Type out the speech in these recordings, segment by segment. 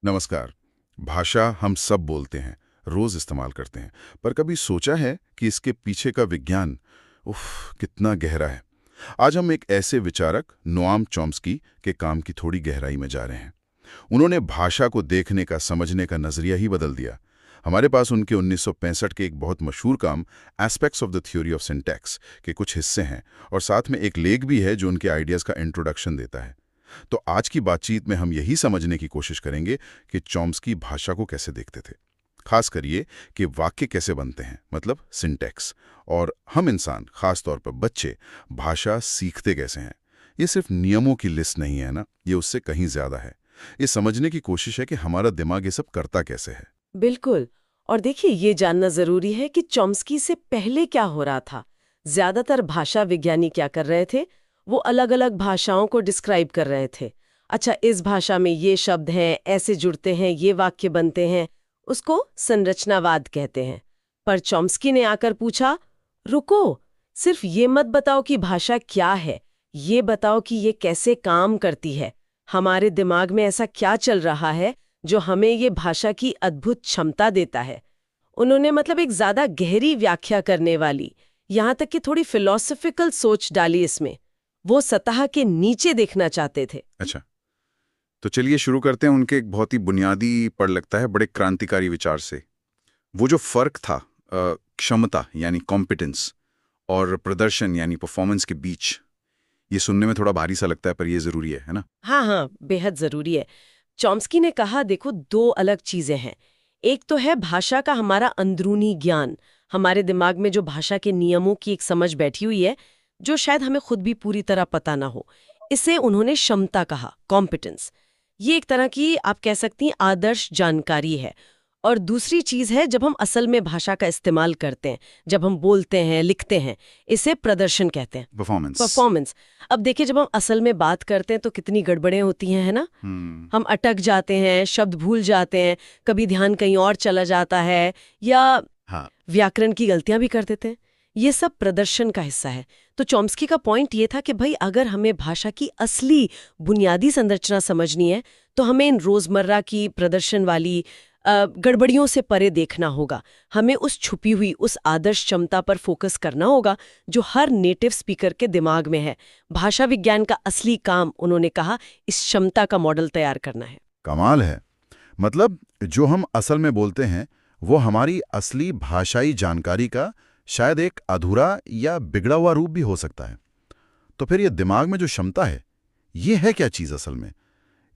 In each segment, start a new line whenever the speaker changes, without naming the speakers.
नमस्कार। भाषा हम सब बोलते हैं, रोज इस्तेमाल करते हैं, पर कभी सोचा है कि इसके पीछे का विज्ञान कितना गहरा है। आज हम एक ऐसे विचारक नोआम चॉम्स्की के काम की थोड़ी गहराई में जा रहे हैं। उन्होंने भाषा को देखने का, समझने का नजरिया ही बदल दिया। हमारे पास उनके 1965 के एक बहुत मशहूर काम aspects of the theory of syntax के कुछ हिस्से हैं, और साथ में एक लेख भी है जो उनके आइडियाज का इंट्रोडक्शन देता है। तो आज की बातचीत में हम यही समझने की कोशिश करेंगे कि चॉम्स्की भाषा को कैसे देखते थे, खास करिए कि वाक्य कैसे बनते हैं, मतलब सिंटैक्स, और हम इंसान, खास तौर पर बच्चे, भाषा सीखते कैसे हैं। ये सिर्फ नियमों की लिस्ट नहीं है ना, ये उससे कहीं ज्यादा है। ये समझने की कोशिश है कि हमारा दिमाग ये सब करता कैसे है।
बिल्कुल। और देखिए, ये जानना जरूरी है कि चॉम्स्की से पहले क्या हो रहा था। ज्यादातर भाषा विज्ञानी क्या कर रहे थे, वो अलग अलग भाषाओं को डिस्क्राइब कर रहे थे। अच्छा, इस भाषा में ये शब्द हैं, ऐसे जुड़ते हैं, ये वाक्य बनते हैं, उसको संरचनावाद कहते हैं। पर चॉम्स्की ने आकर पूछा, रुको, सिर्फ ये मत बताओ कि भाषा क्या है, ये बताओ कि ये कैसे काम करती है। हमारे दिमाग में ऐसा क्या चल रहा है जो हमें ये भाषा की अद्भुत क्षमता देता है। उन्होंने मतलब एक ज्यादा गहरी व्याख्या करने वाली, यहां तक कि थोड़ी फिलोसॉफिकल सोच डाली इसमें। वो सतह के नीचे देखना चाहते थे।
अच्छा, तो चलिए शुरू करते हैं उनके एक बहुत ही बुनियादी, पर लगता है बड़े क्रांतिकारी विचार से। वो जो फर्क था क्षमता यानी कॉम्पिटेंस और प्रदर्शन यानी परफॉर्मेंस के बीच, ये सुनने में थोड़ा भारी सा लगता है, पर ये जरूरी है ना?
हाँ हाँ, बेहद जरूरी है। चॉम्स्की ने कहा, देखो, दो अलग चीजें हैं। एक तो है भाषा का हमारा अंदरूनी ज्ञान, हमारे दिमाग में जो भाषा के नियमों की एक समझ बैठी हुई है, जो शायद हमें खुद भी पूरी तरह पता ना हो। इसे उन्होंने क्षमता कहा, कॉम्पिटेंस। ये एक तरह की, आप कह सकती हैं, आदर्श जानकारी है। और दूसरी चीज है जब हम असल में भाषा का इस्तेमाल करते हैं, जब हम बोलते हैं, लिखते हैं, इसे प्रदर्शन कहते हैं,
परफॉर्मेंस।
परफॉर्मेंस। अब देखिए, जब हम असल में बात करते हैं तो कितनी गड़बड़ें होती हैं, है ना। हम अटक जाते हैं, शब्द भूल जाते हैं, कभी ध्यान कहीं और चला जाता है, या
हाँ।
व्याकरण की गलतियां भी कर देते हैं। ये सब प्रदर्शन का हिस्सा है। तो चॉम्स्की का पॉइंट ये था कि भाई, अगर हमें भाषा की असली बुनियादी संरचना समझनी है तो हमें इन रोजमर्रा की प्रदर्शन वाली गड़बड़ियों से परे देखना होगा। हमें उस छुपी हुई, उस आदर्श क्षमता पर फोकस करना होगा जो हर नेटिव स्पीकर के दिमाग में है। भाषा विज्ञान का असली काम, उन्होंने कहा, इस क्षमता का मॉडल तैयार करना है।
कमाल है। मतलब जो हम असल में बोलते हैं वो हमारी असली भाषाई जानकारी का शायद एक अधूरा या बिगड़ा हुआ रूप भी हो सकता है। तो फिर ये दिमाग में जो क्षमता है, ये है क्या चीज असल में?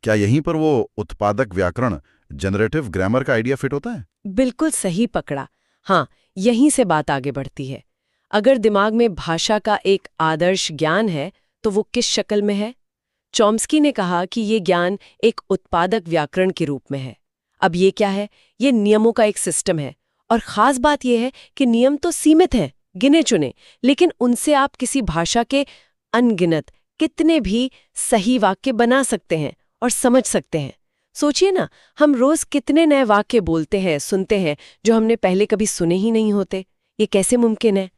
क्या यहीं पर वो उत्पादक व्याकरण, जनरेटिव ग्रामर का आइडिया फिट होता है?
बिल्कुल सही पकड़ा। हाँ, यहीं से बात आगे बढ़ती है। अगर दिमाग में भाषा का एक आदर्श ज्ञान है तो वो किस शक्ल में है? चॉम्स्की ने कहा कि ये ज्ञान एक उत्पादक व्याकरण के रूप में है। अब ये क्या है? ये नियमों का एक सिस्टम है। और खास बात यह है कि नियम तो सीमित हैं, गिने चुने, लेकिन उनसे आप किसी भाषा के अनगिनत कितने भी सही वाक्य बना सकते हैं और समझ सकते हैं। सोचिए ना, हम रोज कितने नए वाक्य बोलते हैं, सुनते हैं, जो हमने पहले कभी सुने ही नहीं होते। ये कैसे मुमकिन है?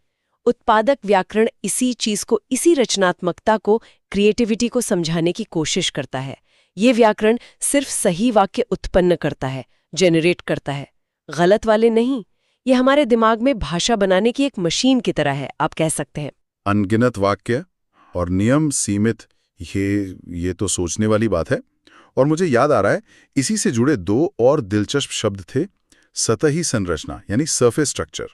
उत्पादक व्याकरण इसी चीज को, इसी रचनात्मकता को, क्रिएटिविटी को समझाने की कोशिश करता है। ये व्याकरण सिर्फ सही वाक्य उत्पन्न करता है, जेनरेट करता है, गलत वाले नहीं। ये हमारे दिमाग में भाषा बनाने की एक मशीन की तरह है, आप कह सकते हैं।
अनगिनत वाक्य और नियम सीमित, ये तो सोचने वाली बात है। और मुझे याद आ रहा है, इसी से जुड़े दो और दिलचस्प शब्द थे, सतही संरचना यानी सरफेस स्ट्रक्चर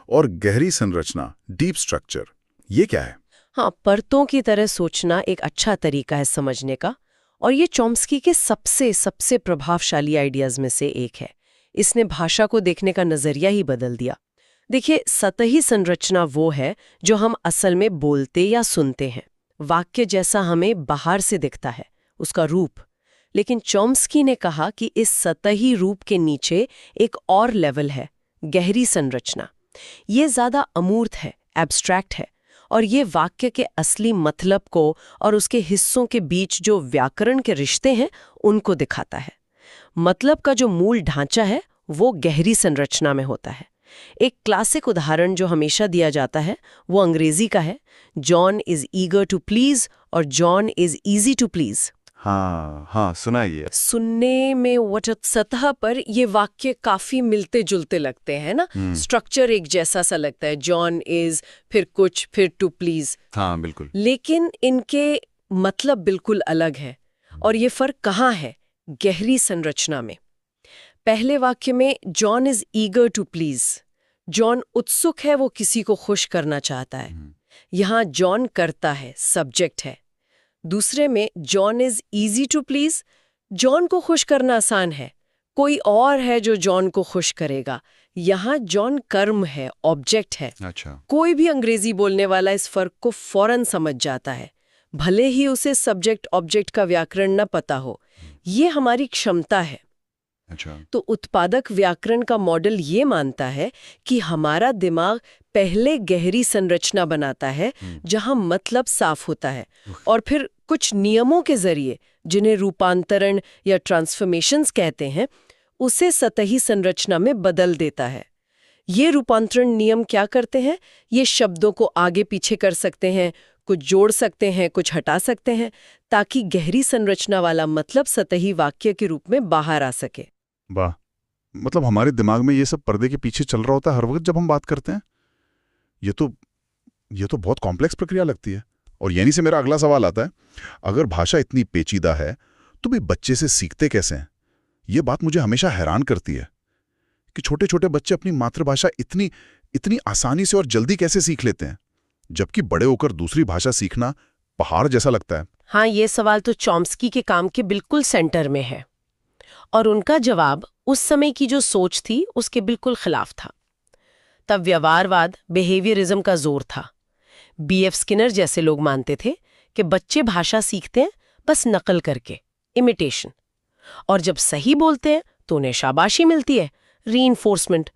और गहरी संरचना, डीप स्ट्रक्चर। ये क्या है?
हाँ, परतों की तरह सोचना एक अच्छा तरीका है समझने का, और ये चॉम्स्की के सबसे सबसे प्रभावशाली आइडियाज में से एक है। इसने भाषा को देखने का नजरिया ही बदल दिया। देखिए, सतही संरचना वो है जो हम असल में बोलते या सुनते हैं, वाक्य जैसा हमें बाहर से दिखता है, उसका रूप। लेकिन चॉम्स्की ने कहा कि इस सतही रूप के नीचे एक और लेवल है, गहरी संरचना। ये ज्यादा अमूर्त है, एब्स्ट्रैक्ट है, और ये वाक्य के असली मतलब को और उसके हिस्सों के बीच जो व्याकरण के रिश्ते हैं, उनको दिखाता है। मतलब का जो मूल ढांचा है वो गहरी संरचना में होता है। एक क्लासिक उदाहरण जो हमेशा दिया जाता है वो अंग्रेजी का है, John is eager to please और John is easy to please.
हाँ हाँ, सुना है ये।
सुनने में वजह सतह पर ये वाक्य काफी मिलते जुलते लगते हैं ना, स्ट्रक्चर एक जैसा सा लगता है, जॉन इज, फिर कुछ, फिर टू प्लीज।
हाँ बिल्कुल।
लेकिन इनके मतलब बिल्कुल अलग है। और ये फर्क कहाँ है? गहरी संरचना में। पहले वाक्य में John is eager to please, John उत्सुक है, वो किसी को खुश करना चाहता है। यहाँ जॉन करता है, सब्जेक्ट है। दूसरे में John is easy to please, John को खुश करना आसान है, कोई और है जो जॉन को खुश करेगा। यहाँ जॉन कर्म है, ऑब्जेक्ट है।
अच्छा।
कोई भी अंग्रेजी बोलने वाला इस फर्क को फौरन समझ जाता है, भले ही उसे सब्जेक्ट ऑब्जेक्ट का व्याकरण न पता हो। ये हमारी क्षमता है।
अच्छा।
तो उत्पादक व्याकरण का मॉडल ये मानता है कि हमारा दिमाग पहले गहरी संरचना बनाता है जहां मतलब साफ होता है, और फिर कुछ नियमों के जरिए, जिन्हें रूपांतरण या ट्रांसफॉर्मेशंस कहते हैं, उसे सतही संरचना में बदल देता है। ये रूपांतरण नियम क्या करते हैं? ये शब्दों को आगे पीछे कर सकते हैं, कुछ जोड़ सकते हैं, कुछ हटा सकते हैं, ताकि गहरी संरचना वाला मतलब सतही वाक्य के रूप में बाहर आ सके।
वाह, मतलब हमारे दिमाग में ये सब पर्दे के पीछे चल रहा होता है हर वक्त जब हम बात करते हैं। ये तो बहुत कॉम्प्लेक्स प्रक्रिया लगती है। और यहीं से मेरा अगला सवाल आता है, अगर भाषा इतनी पेचीदा है तो भी बच्चे से सीखते कैसे हैं? ये बात मुझे हमेशा हैरान करती है कि छोटे छोटे बच्चे अपनी मातृभाषा इतनी आसानी से और जल्दी कैसे सीख लेते हैं, जबकि बड़े होकर दूसरी भाषा सीखना पहाड़ जैसा लगता है।
हाँ, ये सवाल तो चॉम्स्की के काम के बिल्कुल सेंटर में है, और उनका जवाब उस समय की जो सोच थी उसके बिल्कुल खिलाफ था। तब व्यवहारवाद, बिहेवियरिज्म का जोर था। B.F. स्किनर जैसे लोग मानते थे कि बच्चे भाषा सीखते हैं बस नकल करके, इमिटेशन, और जब सही बोलते हैं तो उन्हें शाबाशी मिलती है, रीइंफोर्समेंट।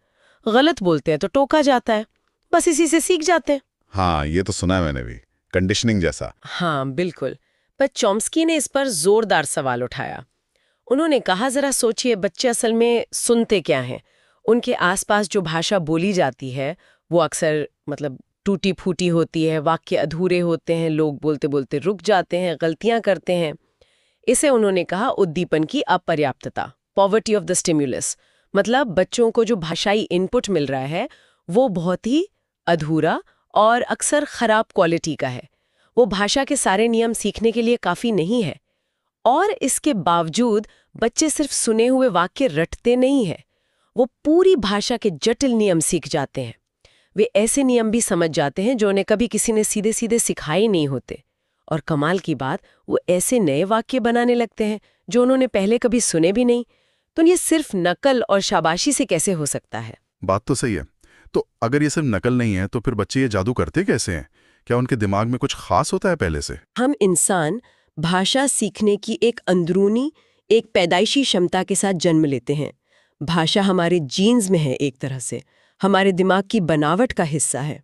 गलत बोलते हैं तो टोका जाता है, बस इसी से सीख जाते हैं।
हाँ, ये तो सुना है मैंने भी, कंडीशनिंग जैसा।
हाँ बिल्कुल। पर चॉम्स्की ने इस पर जोरदार सवाल उठाया। उन्होंने कहा, जरा सोचिए, बच्चे असल में सुनते क्या हैं? उनके आसपास जो भाषा बोली जाती है वो अक्सर टूटी फूटी होती है, वाक्य अधूरे होते हैं, लोग बोलते बोलते रुक जाते हैं, गलतियां करते हैं। इसे उन्होंने कहा उद्दीपन की अपर्याप्तता, पॉवर्टी ऑफ द स्टिम्युलस। मतलब बच्चों को जो भाषाई इनपुट मिल रहा है वो बहुत ही अधूरा और अक्सर खराब क्वालिटी का है। वो भाषा के सारे नियम सीखने के लिए काफी नहीं है। और इसके बावजूद बच्चे सिर्फ सुने हुए वाक्य रटते नहीं हैं, वो पूरी भाषा के जटिल नियम सीख जाते हैं। वे ऐसे नियम भी समझ जाते हैं जो उन्हें कभी किसी ने सीधे सीधे सिखाए नहीं होते। और कमाल की बात, वो ऐसे नए वाक्य बनाने लगते हैं जो उन्होंने पहले कभी सुने भी नहीं। तो ये सिर्फ नकल और शाबाशी से कैसे हो सकता है?
बात तो सही है। तो अगर ये सिर्फ नकल नहीं है तो फिर बच्चे ये जादू करते कैसे हैं? क्या उनके दिमाग में कुछ खास होता है पहले से?
हम इंसान भाषा सीखने की एक अंदरूनी, एक पैदाइशी क्षमता के साथ जन्म लेते हैं। भाषा हमारे जीन्स में है, एक तरह से हमारे दिमाग की बनावट का हिस्सा है।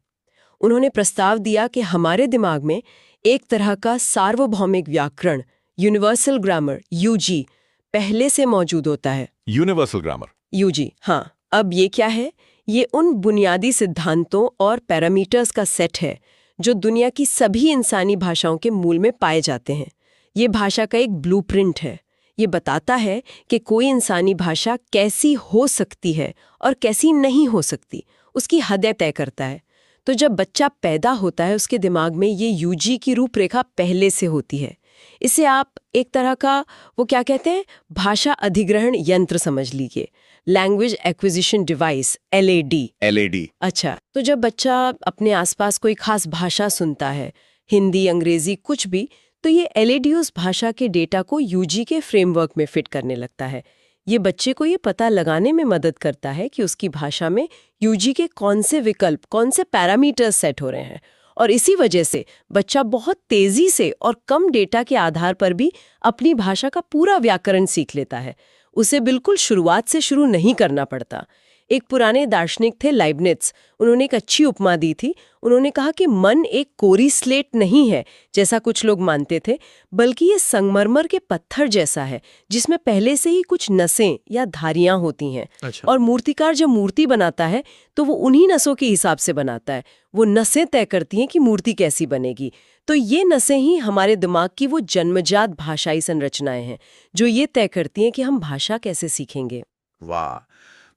उन्होंने प्रस्ताव दिया कि हमारे दिमाग में एक तरह का सार्वभौमिक व्याकरण, यूनिवर्सल ग्रामर, यूजी, पहले से मौजूद होता है।
यूनिवर्सल ग्रामर,
यूजी, हाँ। अब ये क्या है? ये उन बुनियादी सिद्धांतों और पैरामीटर्स का सेट है जो दुनिया की सभी इंसानी भाषाओं के मूल में पाए जाते हैं। ये भाषा का एक ब्लूप्रिंट है। ये बताता है कि कोई इंसानी भाषा कैसी हो सकती है और कैसी नहीं हो सकती, उसकी हदें तय करता है। तो जब बच्चा पैदा होता है उसके दिमाग में ये यूजी की रूपरेखा पहले से होती है। इसे आप एक तरह का, वो क्या कहते हैं, भाषा अधिग्रहण यंत्र समझ लीजिए, लैंग्वेज एक्विजिशन डिवाइस, LAD। अच्छा, तो जब बच्चा अपने आसपास कोई खास भाषा सुनता है, हिंदी, अंग्रेजी, कुछ भी, तो ये LAD उस भाषा के डेटा को यूजी के फ्रेमवर्क में फिट करने लगता है। ये बच्चे को ये पता लगाने में मदद करता है कि उसकी भाषा में यूजी के कौन से विकल्प, कौन से पैरामीटर्स सेट हो रहे हैं। और इसी वजह से बच्चा बहुत तेजी से और कम डेटा के आधार पर भी अपनी भाषा का पूरा व्याकरण सीख लेता है। उसे बिल्कुल शुरुआत से शुरू नहीं करना पड़ता। एक पुराने दार्शनिक थे लाइबनिट्ज, उन्होंने एक अच्छी उपमा दी थी। उन्होंने कहा कि मन एक कोरी स्लेट नहीं है जैसा कुछ लोग मानते थे, बल्कि ये संगमरमर के पत्थर जैसा है जिसमें पहले से ही कुछ नसें या धारियां होती हैं।
अच्छा।
और मूर्तिकार जब मूर्ति बनाता है तो वो उन्हीं नसों के हिसाब से बनाता है। वो नसें तय करती हैं कि मूर्ति कैसी बनेगी। तो ये नसें ही हमारे दिमाग की वो जन्मजात भाषाई संरचनाएं हैं जो ये तय करती हैं कि हम भाषा कैसे सीखेंगे।
वाह,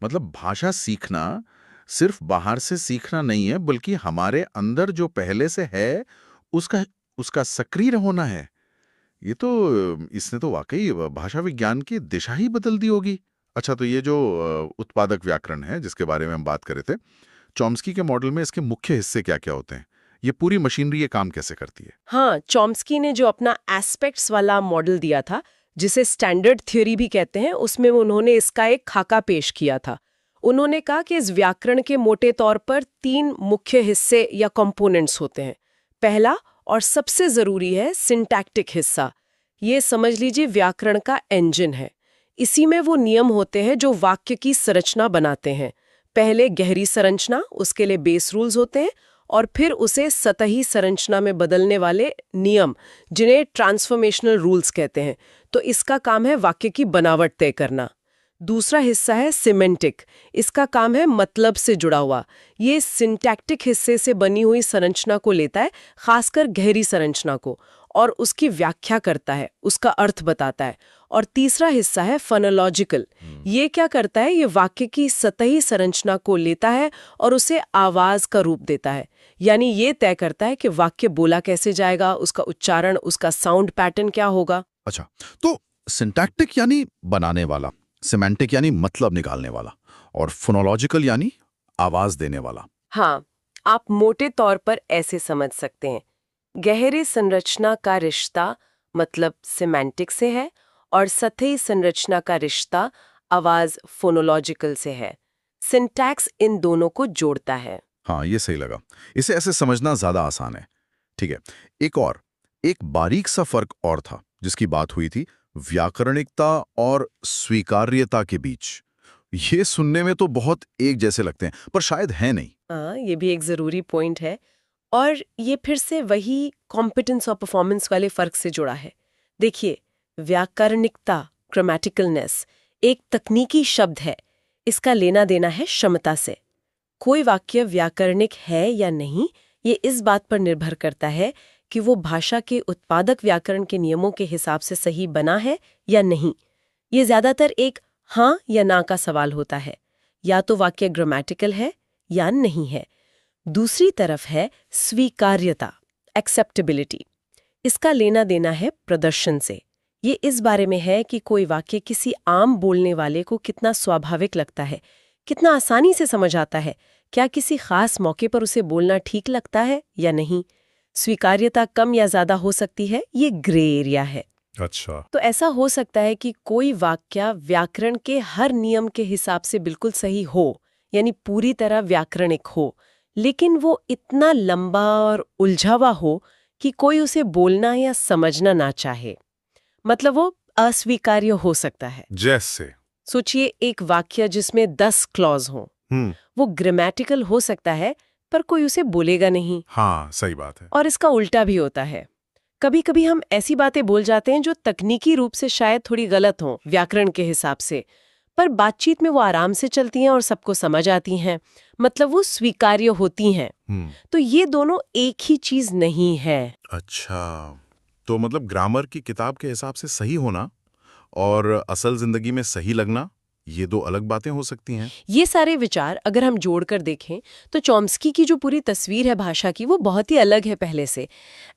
मतलब भाषा सीखना सिर्फ बाहर से सीखना नहीं है, बल्कि हमारे अंदर जो पहले से है उसका सक्रिय होना है। ये तो इसने तो वाकई भाषा विज्ञान की दिशा ही बदल दी होगी। अच्छा, तो ये जो उत्पादक व्याकरण है जिसके बारे में हम बात कर रहे थे, चॉम्स्की के मॉडल में इसके मुख्य हिस्से क्या क्या होते हैं? ये पूरी मशीनरी ये काम कैसे करती है?
हाँ, चॉम्स्की ने जो अपना एस्पेक्ट्स वाला मॉडल दिया था, जिसे स्टैंडर्ड थ्योरी भी कहते हैं, उसमें उन्होंने इसका एक खाका पेश किया था। उन्होंने कहा कि इस व्याकरण के मोटे तौर पर 3 मुख्य हिस्से या कंपोनेंट्स होते हैं। पहला और सबसे जरूरी है सिंटैक्टिक हिस्सा। ये समझ लीजिए व्याकरण का इंजन है। इसी में वो नियम होते हैं जो वाक्य की संरचना बनाते हैं। पहले गहरी संरचना, उसके लिए बेस रूल्स होते हैं, और फिर उसे सतही संरचना में बदलने वाले नियम, जिन्हें ट्रांसफॉर्मेशनल रूल्स कहते हैं। तो इसका काम है वाक्य की बनावट तय करना। दूसरा हिस्सा है सिमेंटिक। इसका काम है मतलब से जुड़ा हुआ। ये सिंटैक्टिक हिस्से से बनी हुई संरचना को लेता है, खासकर गहरी संरचना को, और उसकी व्याख्या करता है, उसका अर्थ बताता है। और तीसरा हिस्सा है फोनोलॉजिकल। ये क्या करता है? ये वाक्य की सतही संरचना को लेता है और उसे आवाज का रूप देता है। यानी ये तय करता है कि वाक्य बोला कैसे जाएगा, उसका उच्चारण, उसका साउंड पैटर्न क्या होगा।
अच्छा, तो सिंटैक्टिक यानी बनाने वाला, सिमेंटिक यानी मतलब निकालने वाला, और फोनोलॉजिकल यानी आवाज देने वाला।
हाँ, आप मोटे तौर पर ऐसे समझ सकते हैं। गहरे संरचना का रिश्ता मतलब सिमेंटिक से है और सतही संरचना का रिश्ता आवाज फोनोलॉजिकल से है। सिंटैक्स इन दोनों को जोड़ता है।
हाँ, ये सही लगा। इसे ऐसे समझना ज्यादा आसान है। ठीक है, एक बारीक सा फर्क और था जिसकी बात हुई थी, व्याकरणिकता और स्वीकार्यता के बीच। ये सुनने में तो बहुत एक जैसे लगते हैं, पर शायद है नहीं।
हाँ, ये भी एक जरूरी पॉइंट है, और ये फिर से वही कॉम्पिटेंस और परफॉर्मेंस वाले फर्क से जुड़ा है। देखिए, व्याकरणिकता, ग्रामेटिकलनेस, एक तकनीकी शब्द है। इसका लेना देना है क्षमता से। कोई वाक्य व्याकरणिक है या नहीं, ये इस बात पर निर्भर करता है कि वो भाषा के उत्पादक व्याकरण के नियमों के हिसाब से सही बना है या नहीं। ये ज्यादातर एक हाँ या ना का सवाल होता है। या तो वाक्य ग्रामेटिकल है या नहीं है। दूसरी तरफ है स्वीकार्यता, एक्सेप्टेबिलिटी। इसका लेना देना है प्रदर्शन से। ये इस बारे में है कि कोई वाक्य किसी आम बोलने वाले को कितना स्वाभाविक लगता है, कितना आसानी से समझ आता है, क्या किसी खास मौके पर उसे बोलना ठीक लगता है या नहीं। स्वीकार्यता कम या ज्यादा हो सकती है, ये ग्रे एरिया है।
अच्छा,
तो ऐसा हो सकता है कि कोई वाक्य व्याकरण के हर नियम के हिसाब से बिल्कुल सही हो, यानी पूरी तरह व्याकरणिक हो, लेकिन वो इतना लंबा और उलझा हुआ हो कि कोई उसे बोलना या समझना ना चाहे। मतलब वो अस्वीकार्य हो सकता है।
जैसे
सोचिए, एक वाक्य जिसमें 10 क्लॉज हों, वो ग्रामेटिकल हो सकता है पर कोई उसे बोलेगा नहीं।
हाँ, सही बात है।
और इसका उल्टा भी होता है। कभी कभी हम ऐसी बातें बोल जाते हैं जो तकनीकी रूप से शायद थोड़ी गलत हों व्याकरण के हिसाब से, पर बातचीत में वो आराम से चलती हैं और सबको समझ आती हैं, मतलब वो स्वीकार्य होती हैं। तो ये दोनों एक ही चीज नहीं है।
अच्छा, तो मतलब ग्रामर की किताब के हिसाब से सही होना और असल जिंदगी में सही लगना, ये दो अलग बातें हो सकती हैं।
ये सारे विचार अगर हम जोड़कर देखें तो चॉम्स्की की जो पूरी तस्वीर है भाषा की, वो बहुत ही अलग है पहले से।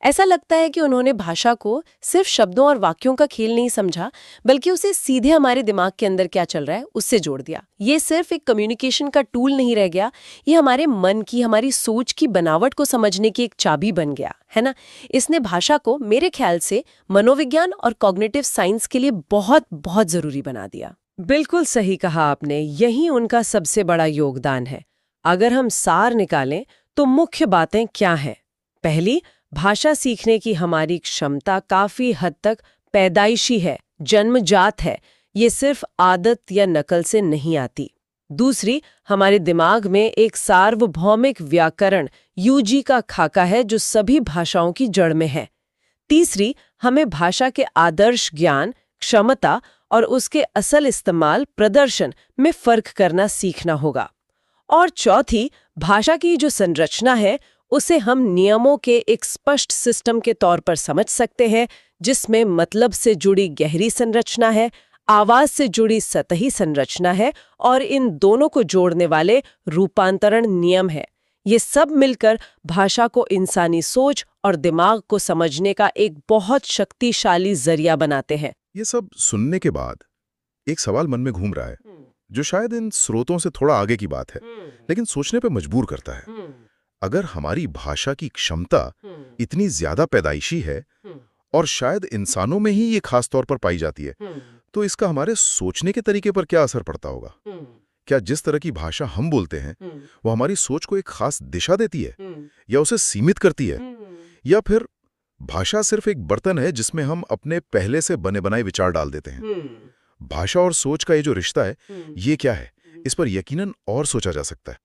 ऐसा लगता है कि उन्होंने भाषा को सिर्फ शब्दों और वाक्यों का खेल नहीं समझा, बल्कि उसे सीधे हमारे दिमाग के अंदर क्या चल रहा है उससे जोड़ दिया। ये सिर्फ एक कम्युनिकेशन का टूल नहीं रह गया, ये हमारे मन की, हमारी सोच की बनावट को समझने की एक चाबी बन गया, है ना। इसने भाषा को मेरे ख्याल से मनोविज्ञान और कॉग्निटिव साइंस के लिए बहुत बहुत जरूरी बना दिया। बिल्कुल सही कहा आपने, यही उनका सबसे बड़ा योगदान है। अगर हम सार निकालें तो मुख्य बातें क्या हैं? पहली, भाषा सीखने की हमारी क्षमता काफी हद तक पैदाइशी है, जन्मजात है। ये सिर्फ आदत या नकल से नहीं आती। दूसरी, हमारे दिमाग में एक सार्वभौमिक व्याकरण यूजी का खाका है जो सभी भाषाओं की जड़ में है। तीसरी, हमें भाषा के आदर्श ज्ञान, क्षमता और उसके असल इस्तेमाल, प्रदर्शन में फर्क करना सीखना होगा। और चौथी, भाषा की जो संरचना है उसे हम नियमों के एक स्पष्ट सिस्टम के तौर पर समझ सकते हैं, जिसमें मतलब से जुड़ी गहरी संरचना है, आवाज से जुड़ी सतही संरचना है और इन दोनों को जोड़ने वाले रूपांतरण नियम है। ये सब मिलकर भाषा को इंसानी सोच और दिमाग को समझने का एक बहुत शक्तिशाली जरिया बनाते हैं।
ये सब सुनने के बाद एक सवाल मन में घूम रहा है, जो शायद इन स्रोतों से थोड़ा आगे की बात है, लेकिन सोचने पे मजबूर करता है। अगर हमारी भाषा की क्षमता इतनी ज्यादा पैदाइशी है और शायद इंसानों में ही ये खास तौर पर पाई जाती है, तो इसका हमारे सोचने के तरीके पर क्या असर पड़ता होगा? क्या जिस तरह की भाषा हम बोलते हैं वो हमारी सोच को एक खास दिशा देती है या उसे सीमित करती है, या फिर भाषा सिर्फ एक बर्तन है जिसमें हम अपने पहले से बने बनाए विचार डाल देते हैं? भाषा और सोच का ये जो रिश्ता है, ये क्या है? इस पर यकीनन और सोचा जा सकता है।